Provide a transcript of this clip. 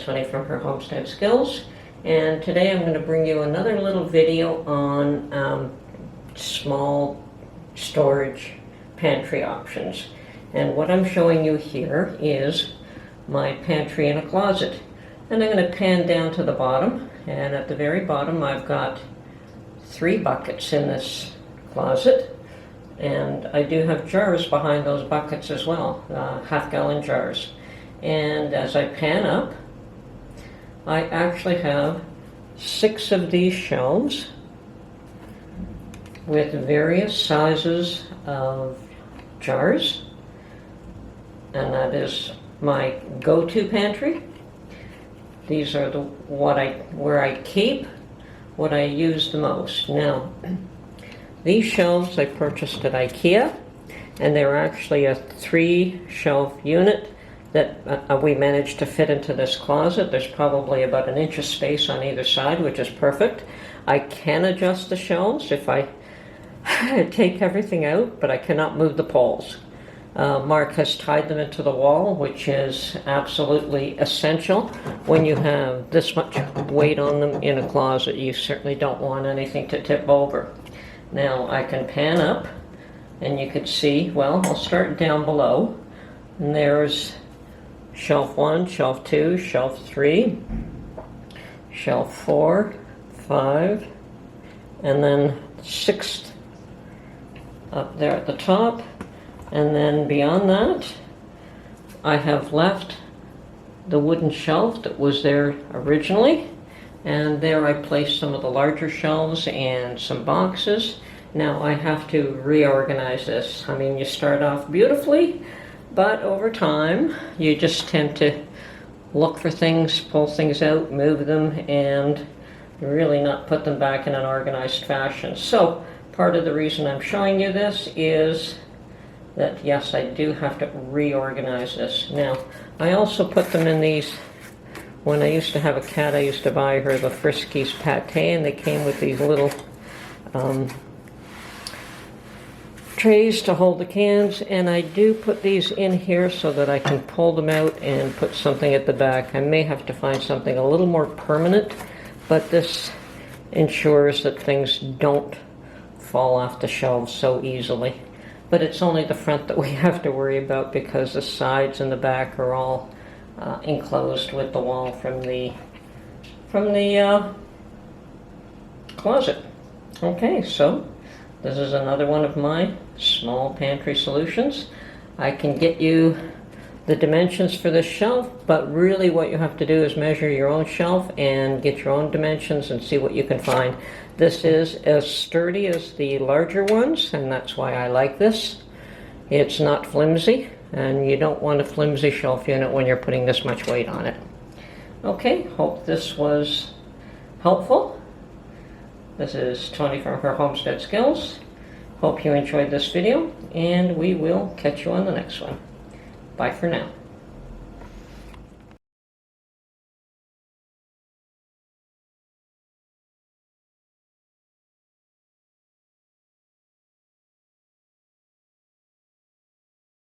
Tony from her Homestead Skills, and today I'm going to bring you another little video on small storage pantry options. And what I'm showing you here is my pantry in a closet. And I'm going to pan down to the bottom, and at the very bottom I've got 3 buckets in this closet. And I do have jars behind those buckets as well, half-gallon jars. And as I pan up, I actually have 6 of these shelves with various sizes of jars. And that is my go-to pantry. These are where I keep what I use the most. Now, these shelves I purchased at IKEA, and they're actually a 3-shelf unit that we managed to fit into this closet. There's probably about an inch of space on either side, which is perfect. I can adjust the shelves if I take everything out, but I cannot move the poles. Mark has tied them into the wall, which is absolutely essential. When you have this much weight on them in a closet, you certainly don't want anything to tip over. Now I can pan up, and you can see, well, I'll start down below, and there's shelf 1, shelf 2, shelf 3, shelf 4, 5, and then 6th up there at the top. And then beyond that, I have left the wooden shelf that was there originally, and there I placed some of the larger shelves and some boxes. Now I have to reorganize this. I mean, you start off beautifully, but over time you just tend to look for things, pull things out, move them, and really not put them back in an organized fashion. So part of the reason I'm showing you this is that yes, I do have to reorganize this. Now, I also put them in these. When I used to have a cat, I used to buy her the Friskies pate, and they came with these little trays to hold the cans, and I do put these in here so that I can pull them out and put something at the back. I may have to find something a little more permanent, but this ensures that things don't fall off the shelves so easily. But it's only the front that we have to worry about, because the sides and the back are all enclosed with the wall from the closet. Okay, so this is another one of my small pantry solutions. I can get you the dimensions for this shelf, but really what you have to do is measure your own shelf and get your own dimensions and see what you can find. This is as sturdy as the larger ones, and that's why I like this. It's not flimsy, and you don't want a flimsy shelf unit when you're putting this much weight on it. Okay, hope this was helpful. This is Tony from her Homestead Skills. Hope you enjoyed this video, and we will catch you on the next one. Bye for now.